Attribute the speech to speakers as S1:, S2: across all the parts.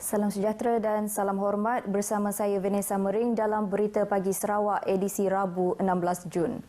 S1: Salam sejahtera dan salam hormat, bersama saya Vanessa Mering dalam Berita Pagi Sarawak edisi Rabu 16 Jun.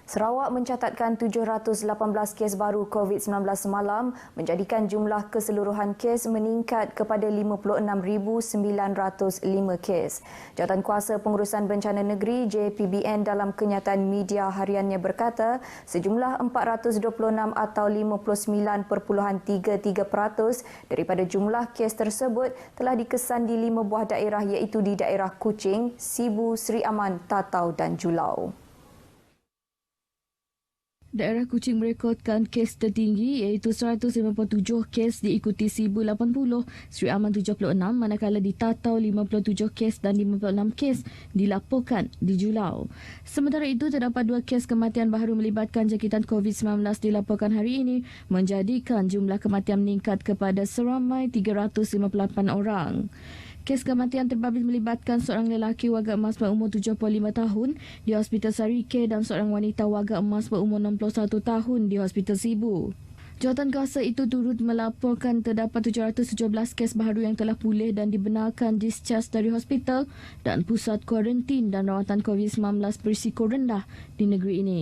S1: Sarawak mencatatkan 718 kes baru COVID-19 semalam, menjadikan jumlah keseluruhan kes meningkat kepada 56,905 kes. Jawatankuasa Pengurusan Bencana Negeri JPBN dalam kenyataan media hariannya berkata, sejumlah 426 atau 59.33% daripada jumlah kes tersebut telah dikesan di 5 buah daerah iaitu di daerah Kuching, Sibu, Seri Aman, Tatau dan Julau.
S2: Daerah Kuching merekodkan kes tertinggi iaitu 157 kes diikuti Sibu 80, Seri Aman 76 manakala di Tatau 57 kes dan 56 kes dilaporkan di Julau. Sementara itu terdapat 2 kes kematian baru melibatkan jangkitan COVID-19 dilaporkan hari ini menjadikan jumlah kematian meningkat kepada seramai 358 orang. Kes kematian terbabit melibatkan seorang lelaki warga emas berumur 75 tahun di Hospital Sarike dan seorang wanita warga emas berumur 61 tahun di Hospital Sibu. Jawatankuasa itu turut melaporkan terdapat 717 kes baru yang telah pulih dan dibenarkan discharge dari hospital dan pusat kuarantin dan rawatan COVID-19 berisiko rendah di negeri ini.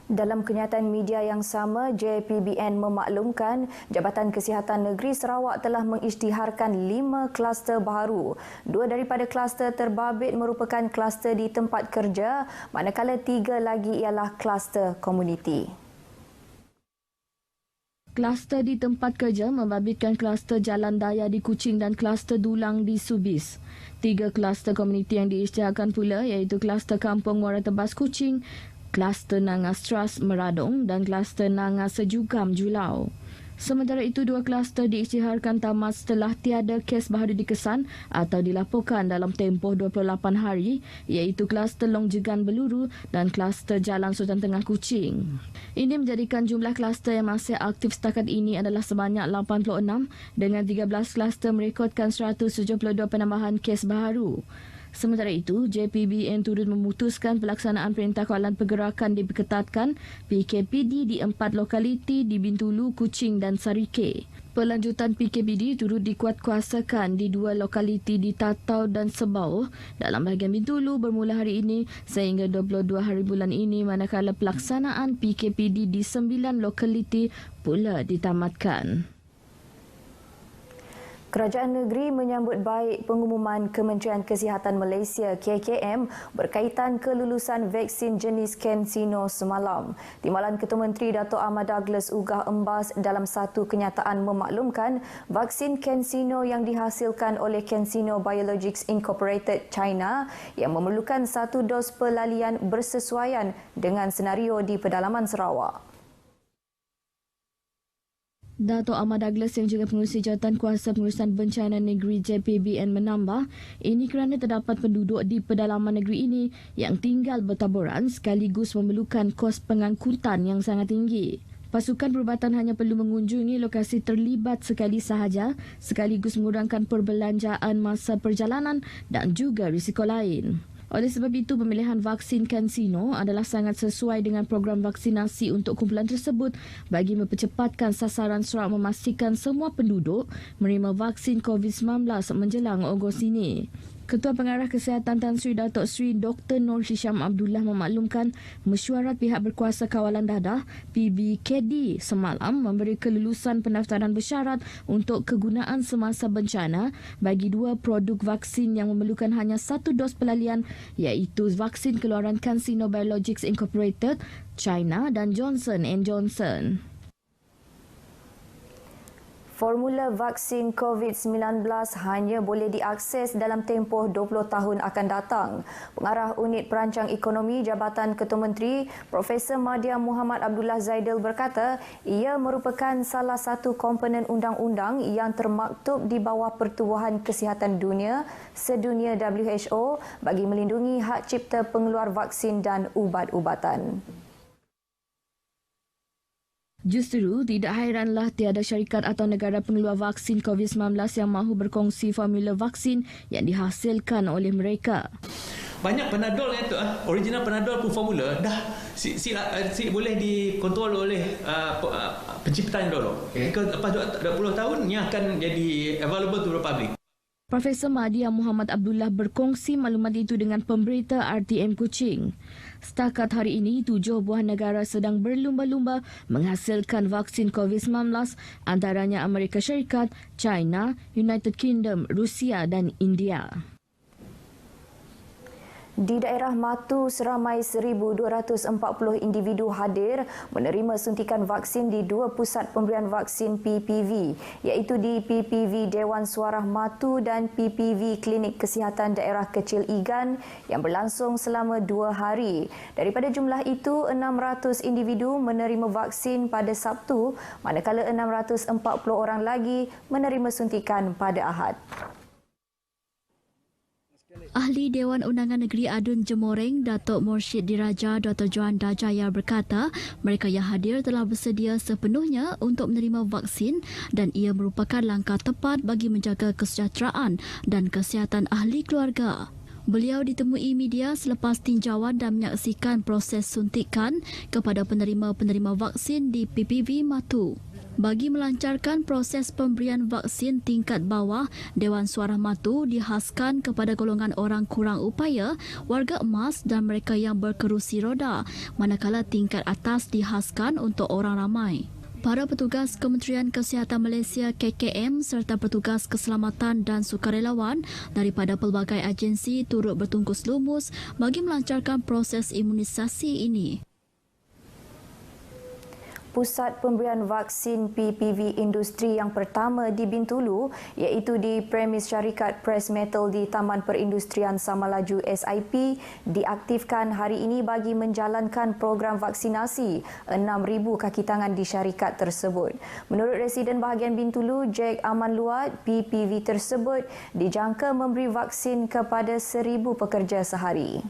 S1: Dalam kenyataan media yang sama, JPBN memaklumkan Jabatan Kesihatan Negeri Sarawak telah mengisytiharkan 5 kluster baru. 2 daripada kluster terbabit merupakan kluster di tempat kerja, manakala 3 lagi ialah kluster komuniti.
S2: Kluster di tempat kerja membabitkan kluster Jalan Daya di Kuching dan kluster Dulang di Subis. 3 kluster komuniti yang diisytiharkan pula iaitu kluster Kampung Muara Tebas Kuching, kluster Nangas Trust Meradong dan kluster Nangas Sejukam Julau. Sementara itu, 2 kluster diisytiharkan tamat setelah tiada kes baru dikesan atau dilaporkan dalam tempoh 28 hari iaitu kluster Long Jegan Beluru dan kluster Jalan Sultan Tengah Kuching. Ini menjadikan jumlah kluster yang masih aktif setakat ini adalah sebanyak 86 dengan 13 kluster merekodkan 172 penambahan kes baru. Sementara itu, JPBN turut memutuskan pelaksanaan Perintah Kawalan Pergerakan diperketatkan PKPD di 4 lokaliti di Bintulu, Kuching dan Sarike. Pelanjutan PKPD turut dikuatkuasakan di 2 lokaliti di Tatau dan Sebau dalam bahagian Bintulu bermula hari ini sehingga 22 hari bulan ini, manakala pelaksanaan PKPD di 9 lokaliti pula ditamatkan.
S1: Kerajaan negeri menyambut baik pengumuman Kementerian Kesihatan Malaysia KKM berkaitan kelulusan vaksin jenis CanSino semalam. Timbalan Ketua Menteri Dato' Ahmad Douglas Ugah Embas dalam satu kenyataan memaklumkan vaksin CanSino yang dihasilkan oleh CanSino Biologics Incorporated China yang memerlukan 1 dos pelalian bersesuaian dengan senario di pedalaman Sarawak.
S2: Dato' Ahmad Douglas yang juga pengurusi Jawatankuasa Pengurusan Bencana Negeri JPBN menambah, ini kerana terdapat penduduk di pedalaman negeri ini yang tinggal bertaburan sekaligus memerlukan kos pengangkutan yang sangat tinggi. Pasukan perubatan hanya perlu mengunjungi lokasi terlibat sekali sahaja sekaligus mengurangkan perbelanjaan masa perjalanan dan juga risiko lain. Oleh sebab itu, pemilihan vaksin CanSino adalah sangat sesuai dengan program vaksinasi untuk kumpulan tersebut bagi mempercepatkan sasaran Sarawak memastikan semua penduduk menerima vaksin COVID-19 menjelang Ogos ini. Ketua Pengarah Kesihatan Tan Sri Datuk Sri Dr. Nur Hisham Abdullah memaklumkan mesyuarat pihak berkuasa kawalan dadah PBKD semalam memberi kelulusan pendaftaran bersyarat untuk kegunaan semasa bencana bagi 2 produk vaksin yang memerlukan hanya 1 dos pelalian iaitu vaksin keluaran CanSino Biologics Incorporated China dan Johnson & Johnson.
S1: Formula vaksin COVID-19 hanya boleh diakses dalam tempoh 20 tahun akan datang. Pengarah Unit Perancang Ekonomi Jabatan Ketua Menteri, Profesor Madya Muhammad Abdullah Zaidil berkata, ia merupakan salah satu komponen undang-undang yang termaktub di bawah Pertubuhan Kesihatan Dunia, sedunia WHO bagi melindungi hak cipta pengeluar vaksin dan ubat-ubatan.
S2: Justru, tidak hairanlah tiada syarikat atau negara pengeluar vaksin COVID-19 yang mahu berkongsi formula vaksin yang dihasilkan oleh mereka.
S3: Banyak Panadol yang tu, original Panadol pun formula dah boleh dikontrol oleh penciptaan dulu. Lepas 20 tahun, ia akan jadi available to the public.
S2: Profesor Mahdi Muhammad Abdullah berkongsi maklumat itu dengan pemberita RTM Kuching. Setakat hari ini, 7 buah negara sedang berlumba-lumba menghasilkan vaksin COVID-19, antaranya Amerika Syarikat, China, United Kingdom, Rusia dan India.
S1: Di daerah Matu, seramai 1,240 individu hadir menerima suntikan vaksin di 2 pusat pemberian vaksin PPV, iaitu di PPV Dewan Suarah Matu dan PPV Klinik Kesihatan Daerah Kecil Igan yang berlangsung selama 2 hari. Daripada jumlah itu, 600 individu menerima vaksin pada Sabtu, manakala 640 orang lagi menerima suntikan pada Ahad.
S4: Ahli Dewan Undangan Negeri Adun Jemoreng, Datuk Mursyid Diraja Dr. Joan Dajaya berkata, mereka yang hadir telah bersedia sepenuhnya untuk menerima vaksin dan ia merupakan langkah tepat bagi menjaga kesejahteraan dan kesihatan ahli keluarga. Beliau ditemui media selepas tinjauan dan menyaksikan proses suntikan kepada penerima-penerima vaksin di PPV Matu. Bagi melancarkan proses pemberian vaksin tingkat bawah, Dewan Suarah Matu dihaskan kepada golongan orang kurang upaya, warga emas dan mereka yang berkerusi roda, manakala tingkat atas dihaskan untuk orang ramai. Para petugas Kementerian Kesihatan Malaysia KKM serta petugas keselamatan dan sukarelawan daripada pelbagai agensi turut bertungkus lumus bagi melancarkan proses imunisasi ini.
S1: Pusat pemberian vaksin PPV industri yang pertama di Bintulu, iaitu di premis syarikat Press Metal di Taman Perindustrian Samalaju SIP, diaktifkan hari ini bagi menjalankan program vaksinasi 6,000 kaki tangan di syarikat tersebut. Menurut residen bahagian Bintulu, Jack Aman Luat, PPV tersebut dijangka memberi vaksin kepada 1,000 pekerja sehari.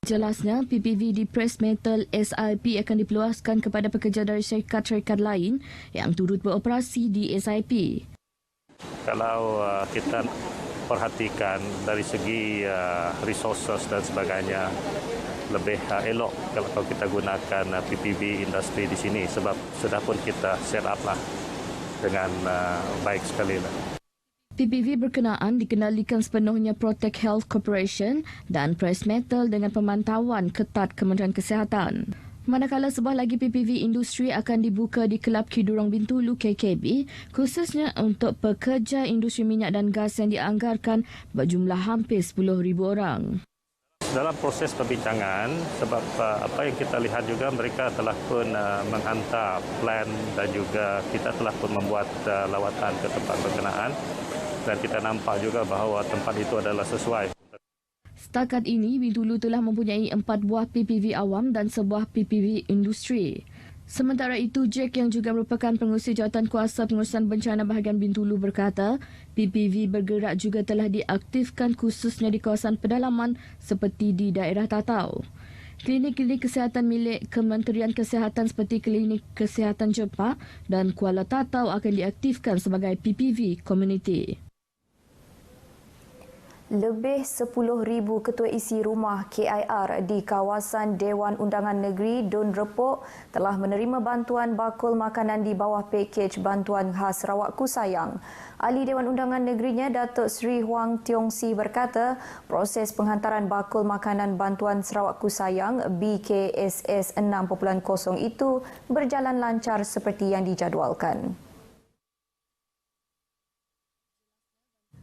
S2: Jelasnya, PPV di Press Metal SIP akan dipeluaskan kepada pekerja dari syarikat-syarikat lain yang turut beroperasi di SIP.
S5: Kalau kita perhatikan dari segi resources dan sebagainya, lebih elok kalau kita gunakan PPV industri di sini sebab sudah pun kita set up lah dengan baik sekali lah.
S2: PPV berkenaan dikendalikan sepenuhnya Protect Health Corporation dan Press Metal dengan pemantauan ketat Kementerian Kesihatan. Manakala sebuah lagi PPV industri akan dibuka di Kelab Kidurong Bintulu KKB, khususnya untuk pekerja industri minyak dan gas yang dianggarkan berjumlah hampir 10,000 orang.
S5: Dalam proses perbincangan, sebab apa yang kita lihat juga mereka telah pun menghantar plan dan juga kita telah pun membuat lawatan ke tempat berkenaan dan kita nampak juga bahawa tempat itu adalah sesuai.
S2: Setakat ini, Bintulu telah mempunyai 4 buah PPV awam dan sebuah PPV industri. Sementara itu, Jack yang juga merupakan pengurusi jawatan kuasa pengurusan bencana bahagian Bintulu berkata, PPV bergerak juga telah diaktifkan khususnya di kawasan pedalaman seperti di daerah Tatau. Klinik-klinik kesihatan milik Kementerian Kesihatan seperti Klinik Kesihatan Jepak dan Kuala Tatau akan diaktifkan sebagai PPV community.
S1: Lebih 10,000 ketua isi rumah KIR di kawasan Dewan Undangan Negeri Dun Repok telah menerima bantuan bakul makanan di bawah pakej bantuan khas Sarawak Ku Sayang. Ahli Dewan Undangan Negerinya, Datuk Seri Huang Tiong Si berkata, proses penghantaran bakul makanan bantuan Sarawak Ku Sayang BKSS 6.0 itu berjalan lancar seperti yang dijadualkan.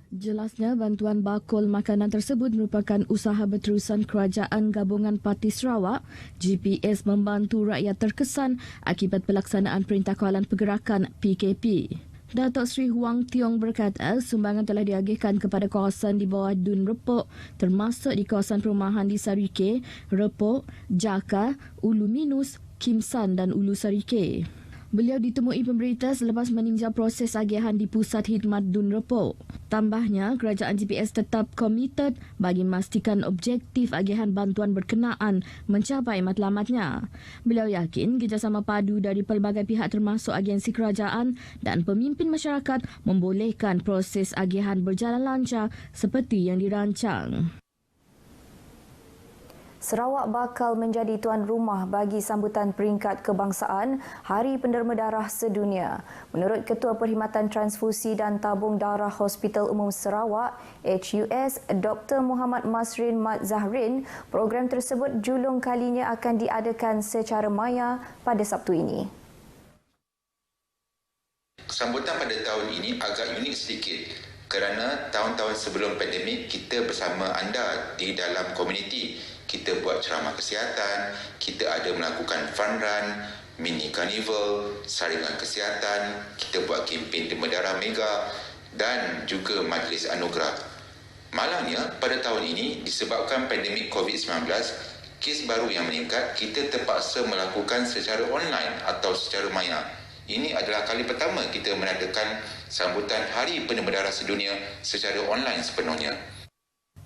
S2: Jelasnya, bantuan bakul makanan tersebut merupakan usaha berterusan Kerajaan Gabungan Parti Sarawak GPS membantu rakyat terkesan akibat pelaksanaan Perintah Kawalan Pergerakan PKP. Datuk Seri Huang Tiong berkata, sumbangan telah diagihkan kepada kawasan di bawah Dun Repok termasuk di kawasan perumahan di Sarike, Repok, Jaka, Ulu Minus, Kimsan dan Ulu Sarike. Beliau ditemui pemberita selepas meninjau proses agihan di Pusat Khidmat Dun Repok. Tambahnya, kerajaan GPS tetap komited bagi memastikan objektif agihan bantuan berkenaan mencapai matlamatnya. Beliau yakin kerjasama padu dari pelbagai pihak termasuk agensi kerajaan dan pemimpin masyarakat membolehkan proses agihan berjalan lancar seperti yang dirancang.
S1: Sarawak bakal menjadi tuan rumah bagi sambutan peringkat kebangsaan Hari Penderma Darah Sedunia. Menurut Ketua Perkhidmatan Transfusi dan Tabung Darah Hospital Umum Sarawak, HUS, Dr. Muhammad Masrin Mat Zahrin, program tersebut julung kalinya akan diadakan secara maya pada Sabtu ini.
S6: Sambutan pada tahun ini agak unik sedikit kerana tahun-tahun sebelum pandemik kita bersama anda di dalam komuniti. Kita buat ceramah kesihatan, kita ada melakukan fun run, mini carnival, saringan kesihatan, kita buat kempen Derma Darah Mega dan juga majlis anugerah. Malangnya pada tahun ini disebabkan pandemik COVID-19, kes baru yang meningkat, kita terpaksa melakukan secara online atau secara maya. Ini adalah kali pertama kita mengadakan sambutan Hari Penderma Darah Sedunia secara online sepenuhnya.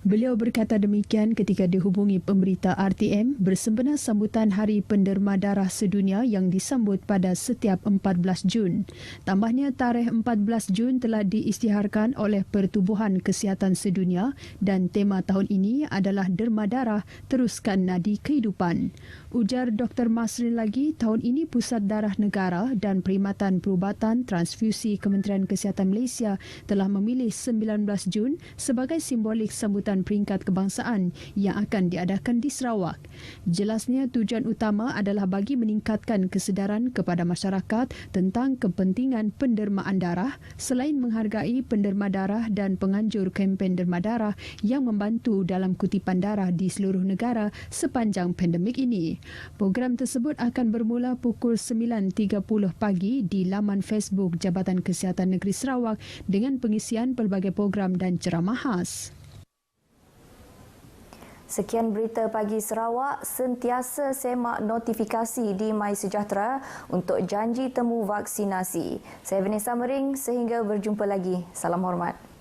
S7: Beliau berkata demikian ketika dihubungi pemberita RTM bersempena sambutan Hari Penderma Darah Sedunia yang disambut pada setiap 14 Jun. Tambahnya, tarikh 14 Jun telah diisytiharkan oleh Pertubuhan Kesihatan Sedunia dan tema tahun ini adalah Derma Darah Teruskan Nadi Kehidupan. Ujar Dr. Masrin lagi, tahun ini Pusat Darah Negara dan Perkhidmatan Perubatan Transfusi Kementerian Kesihatan Malaysia telah memilih 19 Jun sebagai simbolik sambutan peringkat kebangsaan yang akan diadakan di Sarawak. Jelasnya tujuan utama adalah bagi meningkatkan kesedaran kepada masyarakat tentang kepentingan pendermaan darah selain menghargai penderma darah dan penganjur kempen derma darah yang membantu dalam kutipan darah di seluruh negara sepanjang pandemik ini. Program tersebut akan bermula pukul 9.30 pagi di laman Facebook Jabatan Kesihatan Negeri Sarawak dengan pengisian pelbagai program dan ceramah khas.
S1: Sekian berita pagi Sarawak. Sentiasa semak notifikasi di MySejahtera untuk janji temu vaksinasi. Saya Vanessa Mering, sehingga berjumpa lagi. Salam hormat.